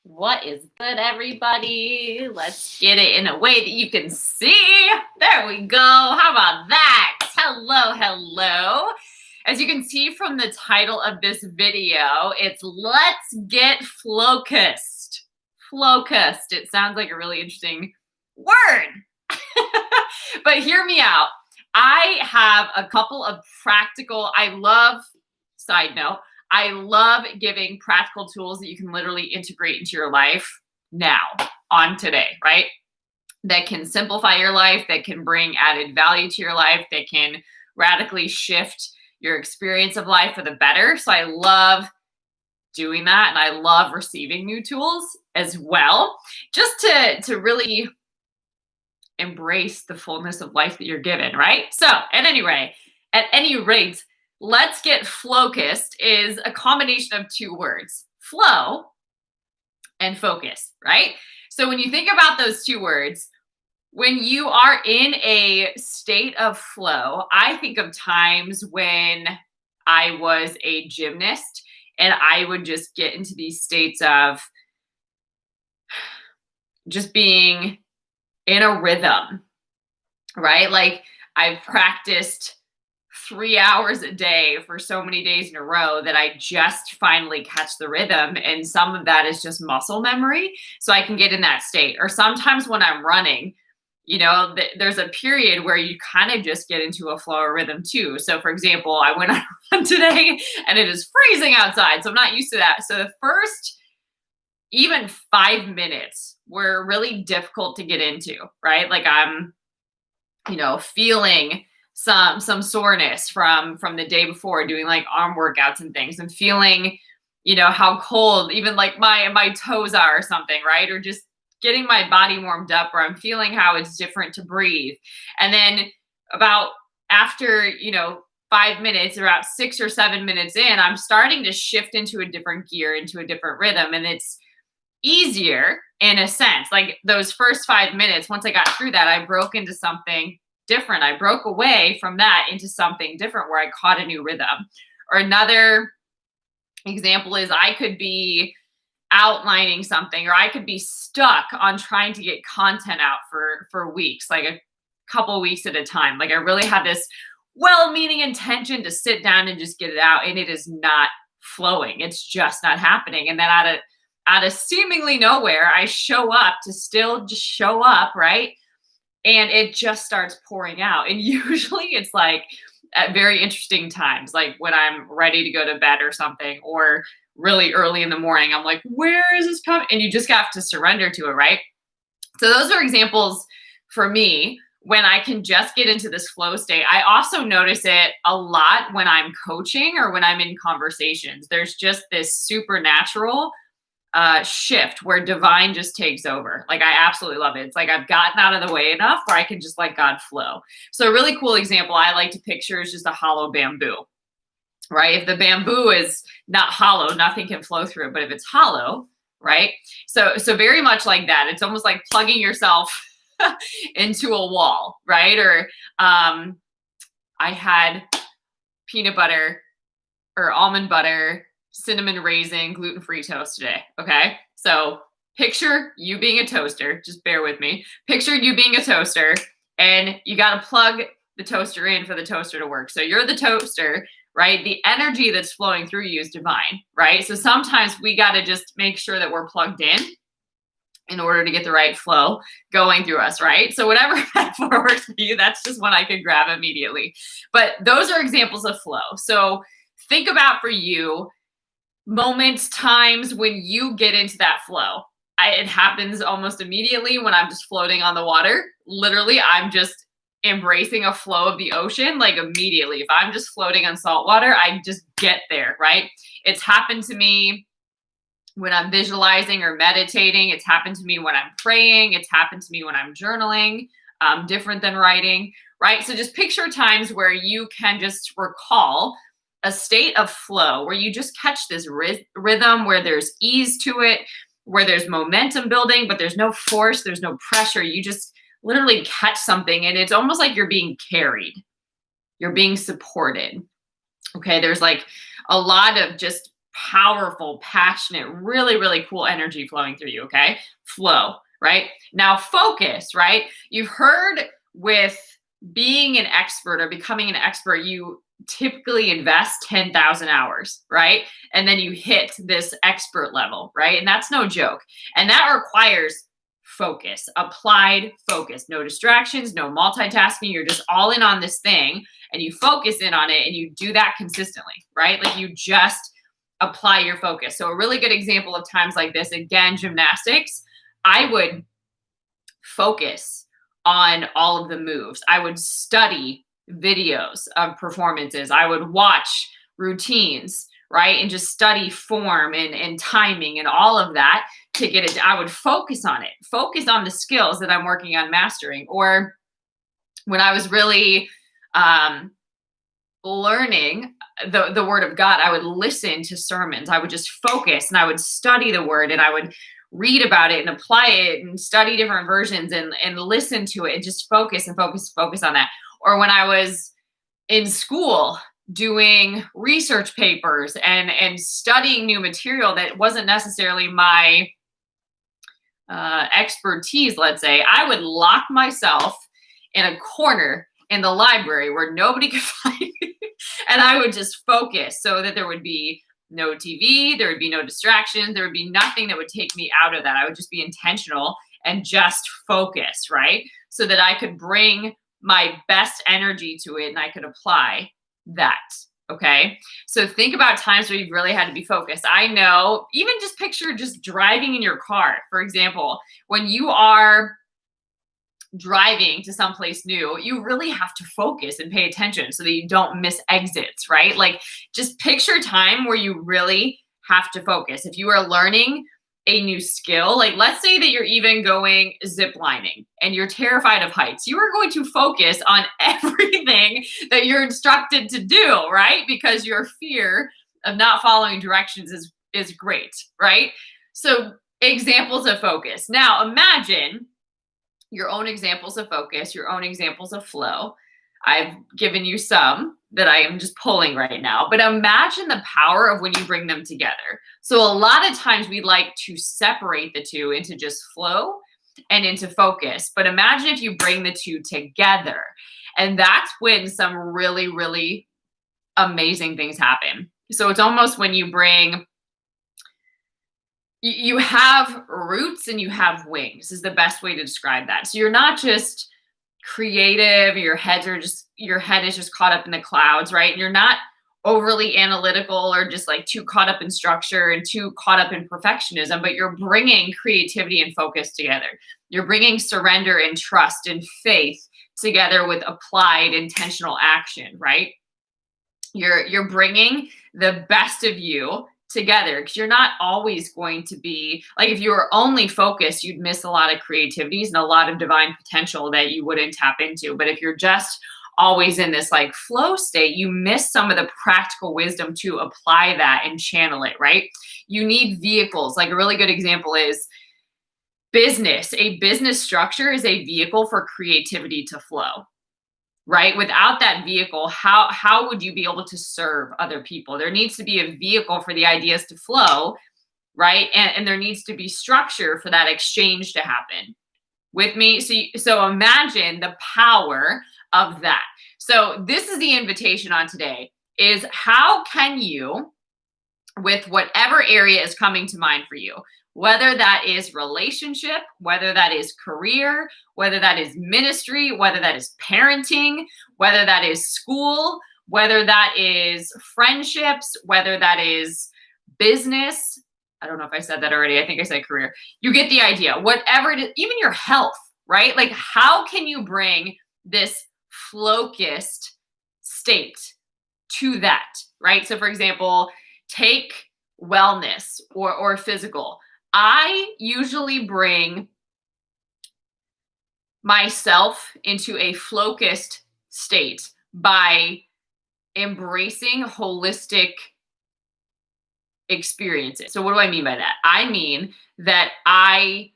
What is good, everybody? Let's get it in a way that you can see. There we go. How about that? Hello. As you can see from the title of this video, it's Let's Get Flow-cused. Flow-cused. It sounds like a really interesting word. But hear me out. I have a couple of practical, side note, I love giving practical tools that you can literally integrate into your life now, on today, right? That can simplify your life, that can bring added value to your life, that can radically shift your experience of life for the better. So I love doing that, and I love receiving new tools as well, just to really embrace the fullness of life that you're given, right? So at any rate, Let's Get Flow-cused is a combination of two words, flow and focus, right? So when you think about those two words, when you are in a state of flow, I think of times when I was a gymnast and I would just get into these states of just being in a rhythm, right? Like I've practiced 3 hours a day for so many days in a row that I just finally catch the rhythm. And some of that is just muscle memory. So I can get in that state. Or sometimes when I'm running, there's a period where you kind of just get into a flow or rhythm too. So for example, I went on a run today and it is freezing outside. So I'm not used to that. So the first even 5 minutes were really difficult to get into, right? Like I'm, feeling some soreness from the day before doing like arm workouts and things, and feeling, how cold even like my toes are or something, right? Or just getting my body warmed up, or I'm feeling how it's different to breathe. And then about after, 5 minutes, about 6 or 7 minutes in, I'm starting to shift into a different gear, into a different rhythm. And it's easier in a sense. Like those first 5 minutes, once I got through that, I broke into something different. I broke away from that into something different where I caught a new rhythm. Or another example is I could be outlining something, or I could be stuck on trying to get content out for weeks, like a couple weeks at a time. Like I really had this well-meaning intention to sit down and just get it out, and it is not flowing. It's just not happening. And then out of seemingly nowhere, I show up to still just show up, right? And it just starts pouring out. And usually it's like at very interesting times, like when I'm ready to go to bed or something, or really early in the morning, I'm like, where is this coming? And you just have to surrender to it, right? So those are examples for me when I can just get into this flow state. I also notice it a lot when I'm coaching or when I'm in conversations. There's just this supernatural shift where divine just takes over. Like I absolutely love it. It's like I've gotten out of the way enough where I can just let God flow. So a really cool example I like to picture is just a hollow bamboo, right? If the bamboo is not hollow, nothing can flow through it. But if it's hollow, right? So very much like that. It's almost like plugging yourself into a wall, right? Or I had peanut butter or almond butter, cinnamon raisin, gluten-free toast today. Okay. So picture you being a toaster. Just bear with me. Picture you being a toaster, and you got to plug the toaster in for the toaster to work. So you're the toaster, right? The energy that's flowing through you is divine, right? So sometimes we got to just make sure that we're plugged in order to get the right flow going through us, right? So whatever metaphor works for you, that's just one I could grab immediately. But those are examples of flow. So think about for you, moments, times when you get into that flow. It happens almost immediately when I'm just floating on the water. Literally, I'm just embracing a flow of the ocean, like immediately. If I'm just floating on salt water, I just get there, right? It's happened to me when I'm visualizing or meditating. It's happened to me when I'm praying. It's happened to me when I'm journaling, different than writing, right? So just picture times where you can just recall a state of flow where you just catch this rhythm, where there's ease to it, where there's momentum building, but there's no force, there's no pressure. You just literally catch something, and it's almost like you're being carried. You're being supported. Okay, there's like a lot of just powerful, passionate, really, really cool energy flowing through you. Okay. Flow, right? Now, focus, right? You've heard with being an expert or becoming an expert, you typically invest 10,000 hours, right? And then you hit this expert level, right? And that's no joke. And that requires focus, applied focus, no distractions, no multitasking. You're just all in on this thing and you focus in on it and you do that consistently, right? Like you just apply your focus. So a really good example of times like this, again, gymnastics, I would focus on all of the moves. I would study videos of performances. I would watch routines, right? And just study form and timing and all of that to get it. I would focus on it, focus on the skills that I'm working on mastering. Or when I was really learning the word of God, I would listen to sermons. I would just focus and I would study the word and I would read about it and apply it and study different versions and listen to it and just focus and focus on that. Or when I was in school doing research papers and studying new material that wasn't necessarily my expertise, let's say, I would lock myself in a corner in the library where nobody could find me. And I would just focus so that there would be no TV, there would be no distractions, there would be nothing that would take me out of that. I would just be intentional and just focus, right? So that I could bring my best energy to it and I could apply that. Okay. So think about times where you've really had to be focused. I know, even just picture just driving in your car, for example, when you are driving to someplace new, you really have to focus and pay attention so that you don't miss exits, right? Like just picture time where you really have to focus. If you are learning a new skill, like let's say that you're even going zip lining and you're terrified of heights, you are going to focus on everything that you're instructed to do, right? Because your fear of not following directions is great, right? So examples of focus. Now imagine your own examples of focus, your own examples of flow. I've given you some that I am just pulling right now, but imagine the power of when you bring them together. So a lot of times we like to separate the two into just flow and into focus, but imagine if you bring the two together, and that's when some really, really amazing things happen. So it's almost when you bring, you have roots and you have wings is the best way to describe that. So you're not just creative, your head is just caught up in the clouds, right? And you're not overly analytical or just like too caught up in structure and too caught up in perfectionism, but you're bringing creativity and focus together. You're bringing surrender and trust and faith together with applied intentional action, right? You're bringing the best of you together, because you're not always going to be like, if you were only focused, you'd miss a lot of creativities and a lot of divine potential that you wouldn't tap into. But if you're just always in this like flow state, you miss some of the practical wisdom to apply that and channel it, right? You need vehicles. Like a really good example is business. A business structure is a vehicle for creativity to flow. Right? Without that vehicle, how would you be able to serve other people? There needs to be a vehicle for the ideas to flow, right? And there needs to be structure for that exchange to happen. With me? So imagine the power of that. So this is the invitation on today, is how can you, with whatever area is coming to mind for you, whether that is relationship, whether that is career, whether that is ministry, whether that is parenting, whether that is school, whether that is friendships, whether that is business. I don't know if I said that already. I think I said career. You get the idea. Whatever it is, even your health, right? Like how can you bring this flow-cused state to that, right? So for example, take wellness or physical. I usually bring myself into a focused state by embracing holistic experiences. So what do I mean by that? I mean that I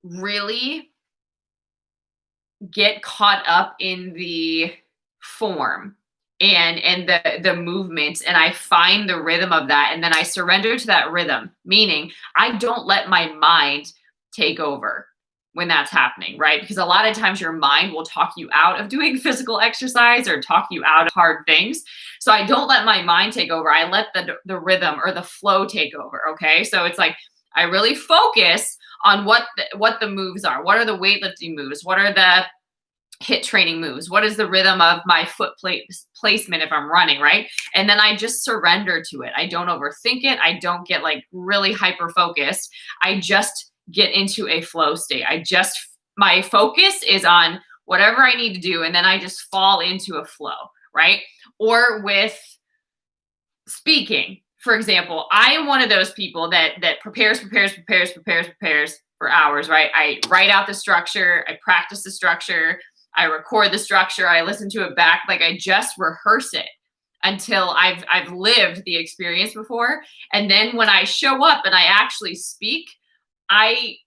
really get caught up in the form and the movement, and I find the rhythm of that, and then I surrender to that rhythm, meaning I don't let my mind take over when that's happening, right? Because a lot of times your mind will talk you out of doing physical exercise or talk you out of hard things. So I don't let my mind take over. I let the rhythm or the flow take over. Okay. So it's like I really focus on what the moves are. What are the weightlifting moves? What are the HIIT training moves? What is the rhythm of my foot placement if I'm running, right? And then I just surrender to it. I don't overthink it. I don't get like really hyper focused. I just get into a flow state. My focus is on whatever I need to do, and then I just fall into a flow, right? Or with speaking, for example, I am one of those people that prepares for hours, right? I write out the structure, I practice the structure, I record the structure, I listen to it back. Like I just rehearse it until I've lived the experience before. And then when I show up and I actually speak, I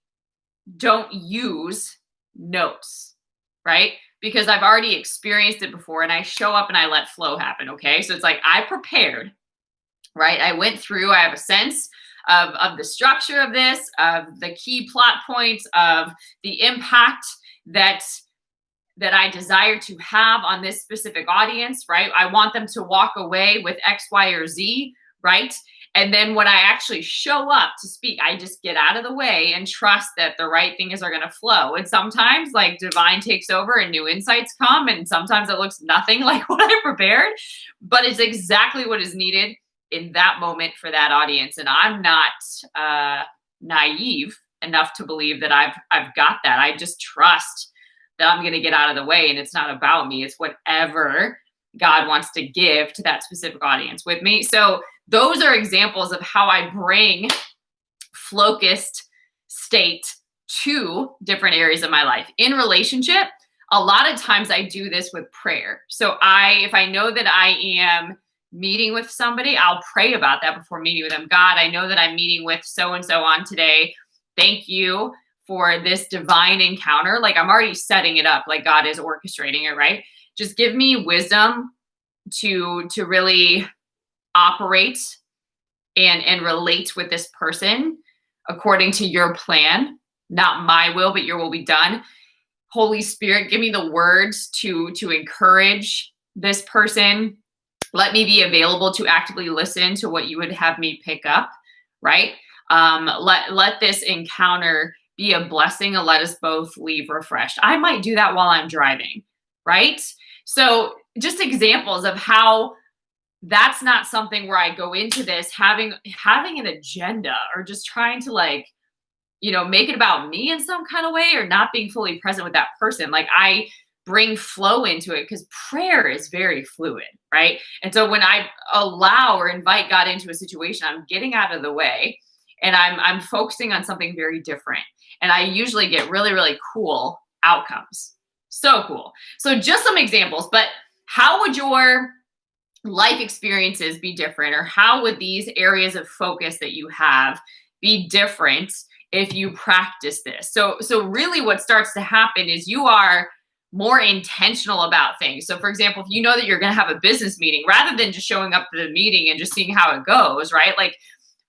don't use notes, right? Because I've already experienced it before, and I show up and I let flow happen. Okay. So it's like I prepared, right? I went through, I have a sense of the structure of this, of the key plot points, of the impact that I desire to have on this specific audience, right? I want them to walk away with X, Y, or Z, right? And then when I actually show up to speak, I just get out of the way and trust that the right things are going to flow. And sometimes like divine takes over and new insights come. And sometimes it looks nothing like what I prepared, but it's exactly what is needed in that moment for that audience. And I'm not naive enough to believe that I've got that. I just trust that I'm going to get out of the way, and it's not about me. It's whatever God wants to give to that specific audience with me. So those are examples of how I bring flow-cused state to different areas of my life. In relationship, a lot of times I do this with prayer. So if I know that I am meeting with somebody, I'll pray about that before meeting with them. God, I know that I'm meeting with so-and-so on today. Thank you for this divine encounter. Like I'm already setting it up, like God is orchestrating it, right? Just give me wisdom to really operate and relate with this person according to your plan, not my will, but your will be done. Holy Spirit, give me the words to encourage this person. Let me be available to actively listen to what you would have me pick up, right? Let this encounter be a blessing and let us both leave refreshed. I might do that while I'm driving, right? So just examples of how that's not something where I go into this having an agenda or just trying to like, make it about me in some kind of way, or not being fully present with that person. Like I bring flow into it because prayer is very fluid, right? And so when I allow or invite God into a situation, I'm getting out of the way and I'm focusing on something very different. And I usually get really, really cool outcomes. So cool. So just some examples, but how would your life experiences be different, or how would these areas of focus that you have be different if you practice this? So really what starts to happen is you are more intentional about things. So for example, if you know that you're going to have a business meeting, rather than just showing up to the meeting and just seeing how it goes, right? Like,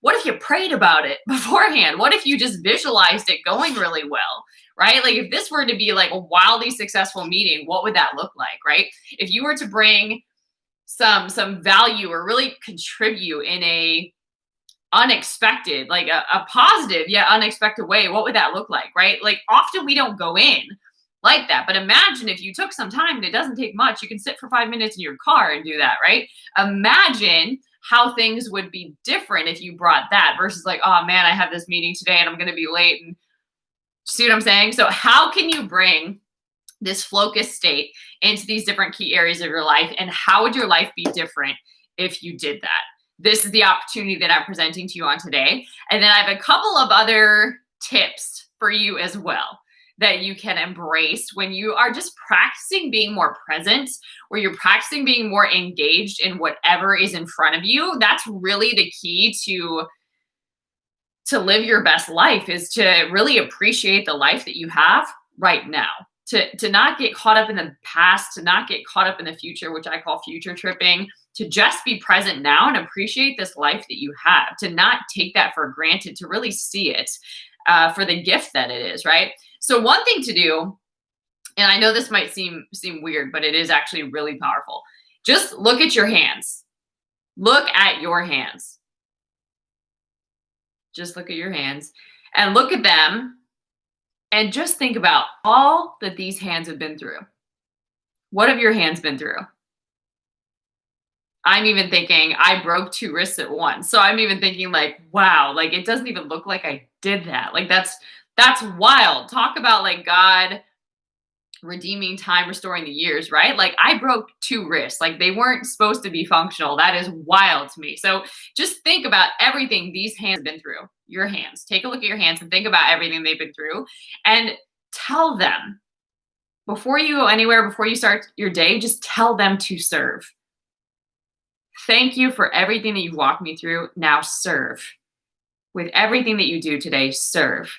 what if you prayed about it beforehand? What if you just visualized it going really well, right? Like if this were to be like a wildly successful meeting, what would that look like, right? If you were to bring some value or really contribute in a unexpected, like a positive yet unexpected way, what would that look like, right? Like often we don't go in like that, but imagine if you took some time, and it doesn't take much, you can sit for 5 minutes in your car and do that, right? Imagine how things would be different if you brought that versus like, oh man, I have this meeting today and I'm going to be late. And see what I'm saying? So how can you bring this flow-cused state into these different key areas of your life, and how would your life be different if you did that? This is the opportunity that I'm presenting to you on today. And then I have a couple of other tips for you as well that you can embrace when you are just practicing being more present, or you're practicing being more engaged in whatever is in front of you. That's really the key to live your best life, is to really appreciate the life that you have right now. to not get caught up in the past, to not get caught up in the future, which I call future tripping, to just be present now and appreciate this life that you have, to not take that for granted, to really see it for the gift that it is, right? So one thing to do, and I know this might seem weird, but it is actually really powerful. Just look at your hands. Look at your hands. Just look at your hands and look at them and just think about all that these hands have been through. What have your hands been through? I'm even thinking I broke 2 wrists at once. So I'm even thinking like, wow, like it doesn't even look like I did that. Like that's wild. Talk about like God redeeming time, restoring the years, right? Like I broke 2 wrists. Like they weren't supposed to be functional. That is wild to me. So just think about everything these hands have been through. Your hands. Take a look at your hands and think about everything they've been through and tell them before you go anywhere, before you start your day, just tell them to serve. Thank you for everything that you've walked me through. Now serve. With everything that you do today, serve.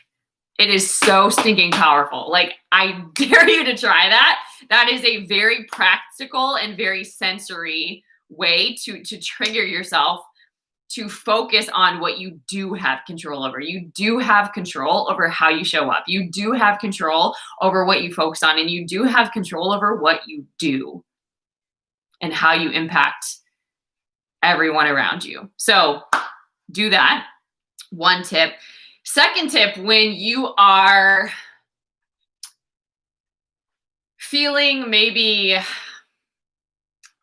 It is so stinking powerful. Like, I dare you to try that. That is a very practical and very sensory way to trigger yourself to focus on what you do have control over. You do have control over how you show up. You do have control over what you focus on, and you do have control over what you do and how you impact everyone around you. So do that. One tip. Second tip, when you are feeling maybe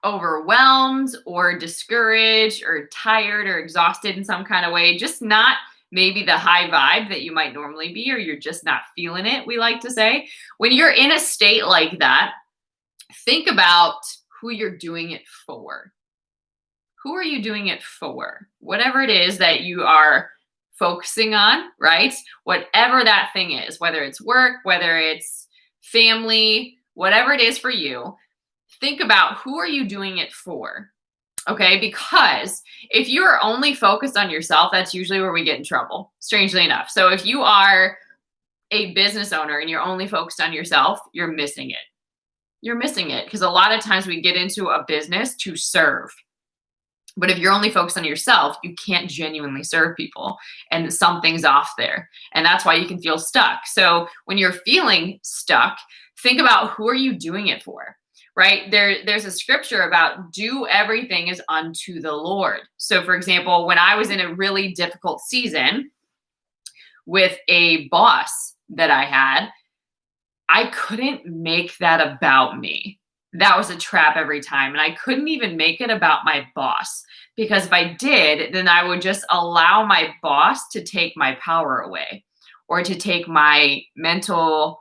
overwhelmed or discouraged or tired or exhausted in some kind of way, just not maybe the high vibe that you might normally be, or you're just not feeling it, we like to say. When you're in a state like that, think about who you're doing it for. Who are you doing it for? Whatever it is that you are focusing on, right? Whatever that thing is, whether it's work, whether it's family, whatever it is for you, think about who are you doing it for, okay? Because if you are only focused on yourself, that's usually where we get in trouble, strangely enough. So if you are a business owner and you're only focused on yourself, you're missing it. You're missing it because a lot of times we get into a business to serve. But if you're only focused on yourself, you can't genuinely serve people, and something's off there. And that's why you can feel stuck. So when you're feeling stuck, think about who are you doing it for, right? There's a scripture about do everything as unto the Lord. So for example, when I was in a really difficult season with a boss that I had, I couldn't make that about me. That was a trap every time. And I couldn't even make it about my boss, because if I did, then I would just allow my boss to take my power away, or to take my mental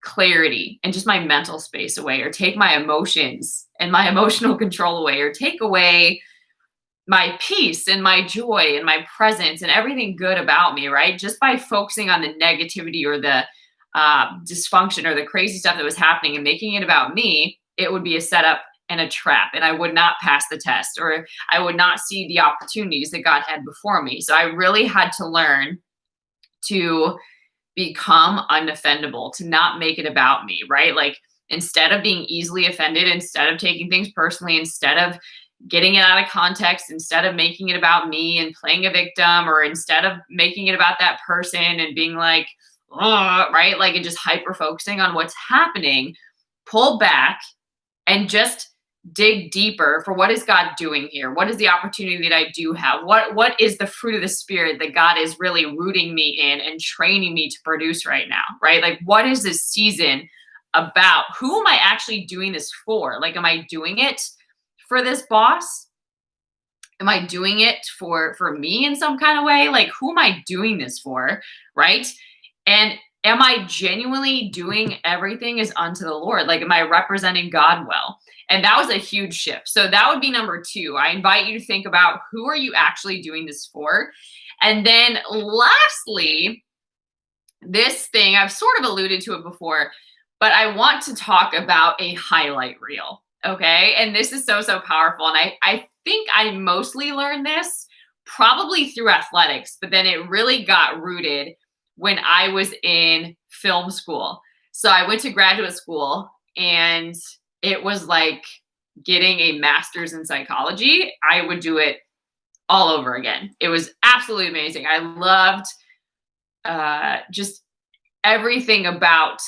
clarity and just my mental space away, or take my emotions and my emotional control away, or take away my peace and my joy and my presence and everything good about me, right? Just by focusing on the negativity or the dysfunction or the crazy stuff that was happening and making it about me, it would be a setup and a trap, and I would not pass the test, or I would not see the opportunities that God had before me. So I really had to learn to become unoffendable, to not make it about me, right? Like instead of being easily offended, instead of taking things personally, instead of getting it out of context, instead of making it about me and playing a victim, or instead of making it about that person and being like, right? Like, and just hyper focusing on what's happening, pull back and just dig deeper for what is God doing here? What is the opportunity that I do have? What is the fruit of the Spirit that God is really rooting me in and training me to produce right now, right? Like, what is this season about? Who am I actually doing this for? Like, am I doing it for this boss? Am I doing it for me in some kind of way? Like, who am I doing this for, right? And am I genuinely doing everything as unto the Lord? Like, am I representing God well? And that was a huge shift. So that would be number 2. I invite you to think about who are you actually doing this for? And then lastly, this thing, I've sort of alluded to it before, but I want to talk about a highlight reel, okay? And this is so, so powerful. And I think I mostly learned this probably through athletics, but then it really got rooted when I was in film school. So I went to graduate school, and it was like getting a master's in psychology. I would do it all over again. It was absolutely amazing. I loved just everything about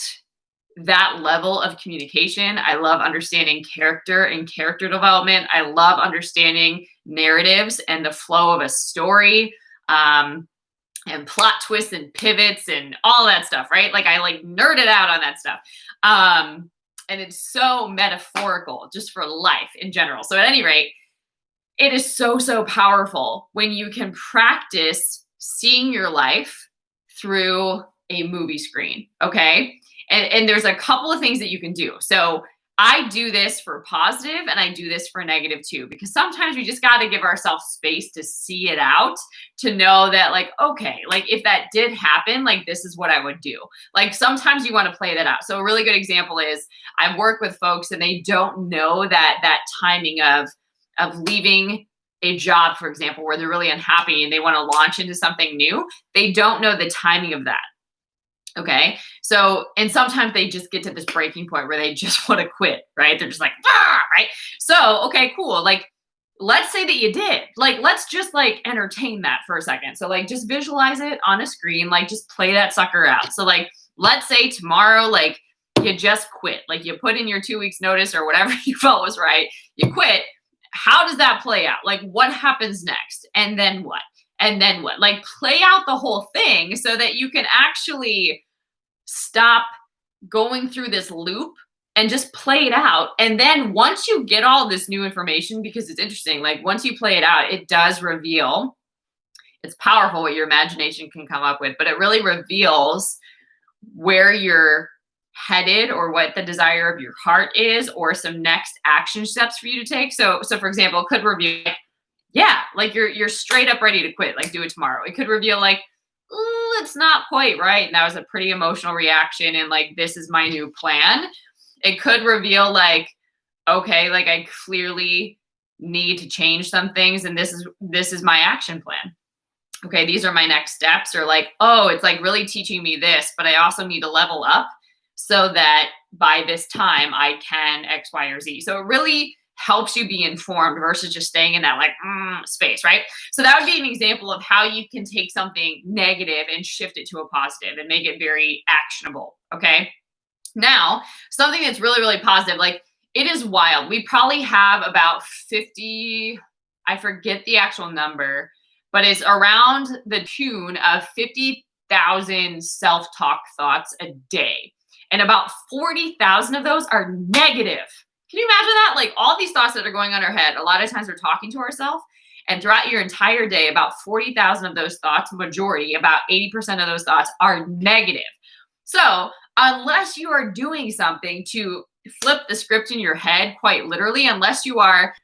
that level of communication. I love understanding character and character development. I love understanding narratives and the flow of a story, and plot twists and pivots and all that stuff, right? Like I like nerded out on that stuff. And it's so metaphorical just for life in general. So at any rate, it is so, so powerful when you can practice seeing your life through a movie screen. Okay. And there's a couple of things that you can do. So I do this for positive and I do this for negative too, because sometimes we just got to give ourselves space to see it out, to know that like, okay, like if that did happen, like this is what I would do. Like sometimes you want to play that out. So a really good example is I work with folks and they don't know that timing of leaving a job, for example, where they're really unhappy and they want to launch into something new. They don't know the timing of that. Okay. So, and sometimes they just get to this breaking point where they just want to quit, right? They're just like, ah, right? So, okay, cool. Like, let's say that you did. Like, let's just like entertain that for a second. So like, just visualize it on a screen, like just play that sucker out. So like, let's say tomorrow, like you just quit, like you put in your 2 weeks notice or whatever you felt was right. You quit. How does that play out? Like what happens next? And then what? And then what? Like play out the whole thing so that you can actually stop going through this loop and just play it out. And then once you get all this new information, because it's interesting, like once you play it out, it does reveal, it's powerful what your imagination can come up with, but it really reveals where you're headed or what the desire of your heart is, or some next action steps for you to take. So for example, it could reveal, yeah, like you're straight up ready to quit, like do it tomorrow. It could reveal like, ooh, it's not quite right. And that was a pretty emotional reaction. And like, this is my new plan. It could reveal like, okay, like I clearly need to change some things. And this is my action plan. Okay, these are my next steps. Or like, oh, it's like really teaching me this, but I also need to level up so that by this time I can X, Y, or Z. So it really helps you be informed versus just staying in that like space, right? So that would be an example of how you can take something negative and shift it to a positive and make it very actionable, okay? Now, something that's really, really positive, like it is wild. We probably have about 50, I forget the actual number, but it's around the tune of 50,000 self-talk thoughts a day. And about 40,000 of those are negative. Can you imagine that? Like all these thoughts that are going on our head, a lot of times we're talking to ourselves, and throughout your entire day, about 40,000 of those thoughts, majority, about 80% of those thoughts are negative. So unless you are doing something to flip the script in your head, quite literally, unless you are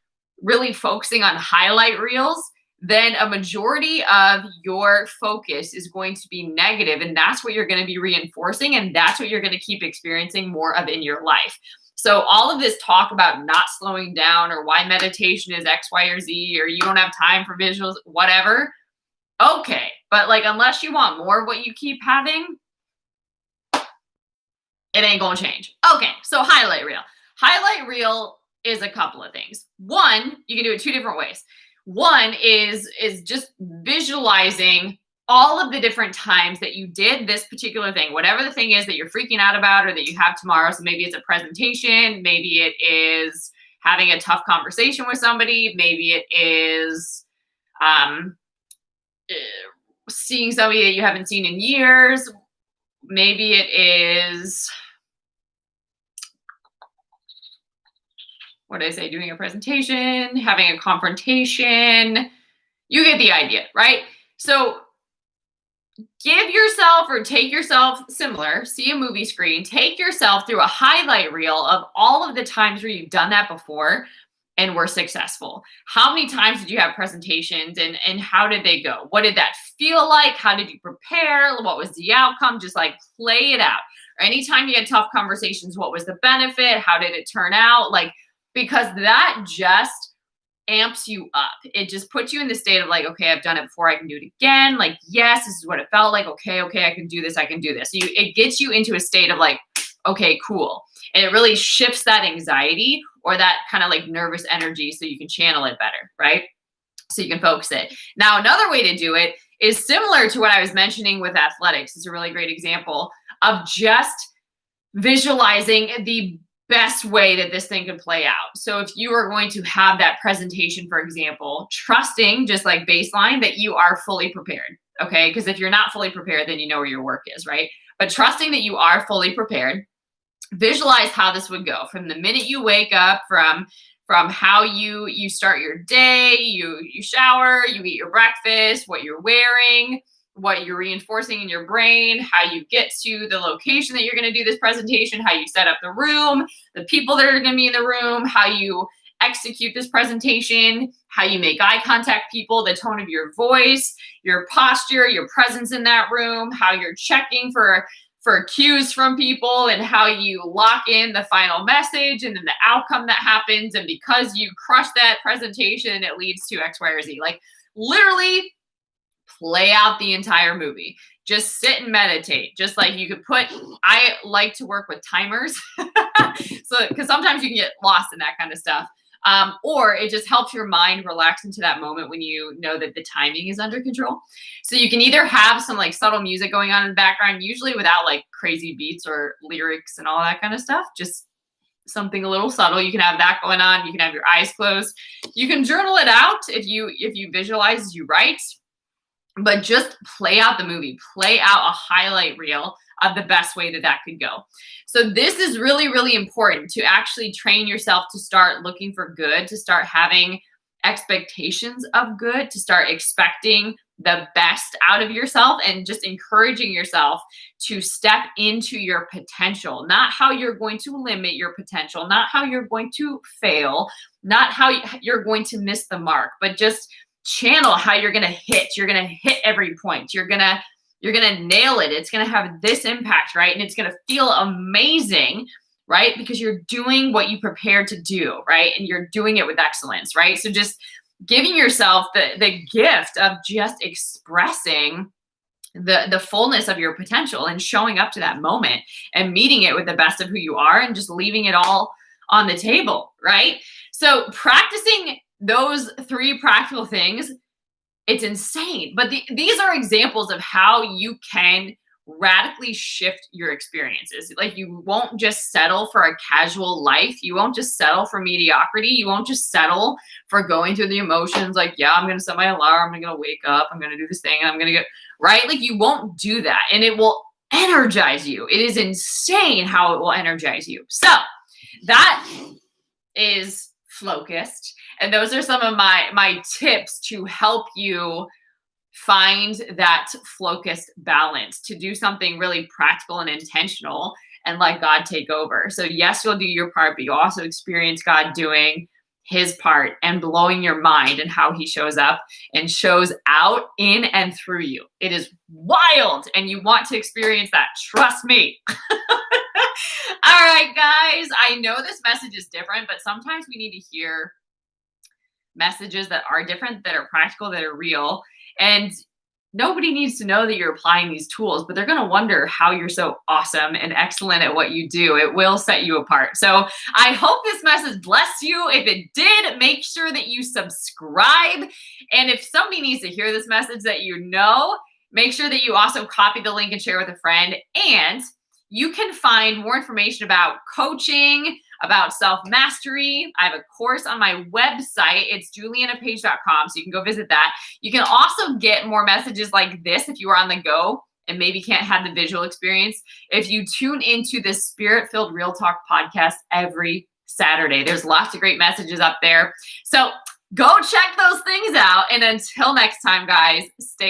really focusing on highlight reels, then a majority of your focus is going to be negative, and that's what you're going to be reinforcing, and that's what you're going to keep experiencing more of in your life. So all of this talk about not slowing down or why meditation is X, Y, or Z, or you don't have time for visuals, whatever. Okay. But like, unless you want more of what you keep having, it ain't going to change. Okay. So highlight reel. Highlight reel is a couple of things. One, you can do it two different ways. One is just visualizing all of the different times that you did this particular thing, whatever the thing is that you're freaking out about or that you have tomorrow. So maybe it's a presentation, maybe it is having a tough conversation with somebody, maybe it is seeing somebody that you haven't seen in years, maybe it is, what did I say, doing a presentation, having a confrontation. You get the idea, right? So give yourself or take yourself, similar, see a movie screen, take yourself through a highlight reel of all of the times where you've done that before and were successful. How many times did you have presentations and how did they go? What did that feel like? How did you prepare? What was the outcome? Just like play it out. Or anytime you had tough conversations, what was the benefit? How did it turn out? Like, because that just amps you up. It just puts you in the state of like, okay, I've done it before, I can do it again. Like, yes, this is what it felt like. Okay, I can do this, I can do this. So it gets you into a state of like, okay, cool. And it really shifts that anxiety or that kind of like nervous energy so you can channel it better, right? So you can focus it. Now, another way to do it is similar to what I was mentioning with athletics. It's a really great example of just visualizing the best way that this thing could play out. So if you are going to have that presentation, for example, trusting just like baseline that you are fully prepared, okay? Because if you're not fully prepared, then you know where your work is, right? But trusting that you are fully prepared, visualize how this would go from the minute you wake up, from how you start your day, you shower, you eat your breakfast, what you're wearing, what you're reinforcing in your brain, how you get to the location that you're going to do this presentation, how you set up the room, the people that are going to be in the room, how you execute this presentation, how you make eye contact people, the tone of your voice, your posture, your presence in that room, how you're checking for cues from people, and how you lock in the final message and then the outcome that happens. And because you crush that presentation, it leads to X, Y, or Z. Like literally play out the entire movie. Just sit and meditate. Just like you could I like to work with timers. So, because sometimes you can get lost in that kind of stuff. Or it just helps your mind relax into that moment when you know that the timing is under control. So you can either have some like subtle music going on in the background, usually without like crazy beats or lyrics and all that kind of stuff, just something a little subtle. You can have that going on. You can have your eyes closed. You can journal it out if you visualize as you write. But just play out the movie, play out a highlight reel of the best way that could go. So this is really, really important to actually train yourself to start looking for good, to start having expectations of good, to start expecting the best out of yourself, and just encouraging yourself to step into your potential, not how you're going to limit your potential, not how you're going to fail, not how you're going to miss the mark, but just channel how you're going to hit. You're going to hit every point. You're going to nail it. It's going to have this impact, right? And it's going to feel amazing, right? Because you're doing what you prepared to do, right? And you're doing it with excellence, right? So just giving yourself the gift of just expressing the fullness of your potential and showing up to that moment and meeting it with the best of who you are and just leaving it all on the table, right? So practicing those 3 practical things, it's insane. But these are examples of how you can radically shift your experiences. Like you won't just settle for a casual life. You won't just settle for mediocrity. You won't just settle for going through the emotions like, yeah, I'm going to set my alarm. I'm going to wake up. I'm going to do this thing. And I'm going to get right. Like you won't do that. And it will energize you. It is insane how it will energize you. So that is Flow-cused. And those are some of my tips to help you find that Flow-cused balance, to do something really practical and intentional and let God take over. So yes, you'll do your part, but you also experience God doing his part and blowing your mind and how he shows up and shows out in and through you. It is wild, and you want to experience that. Trust me. All right, guys, I know this message is different, but sometimes we need to hear messages that are different, that are practical, that are real. And nobody needs to know that you're applying these tools, but they're going to wonder how you're so awesome and excellent at what you do. It will set you apart. So I hope this message blessed you. If it did, make sure that you subscribe. And if somebody needs to hear this message that you know, make sure that you also copy the link and share with a friend. And you can find more information about coaching, about self-mastery. I have a course on my website. It's julianapage.com, so you can go visit that. You can also get more messages like this if you are on the go and maybe can't have the visual experience. If you tune into this Spirit-Filled Real Talk podcast every Saturday, there's lots of great messages up there. So go check those things out. And until next time, guys, stay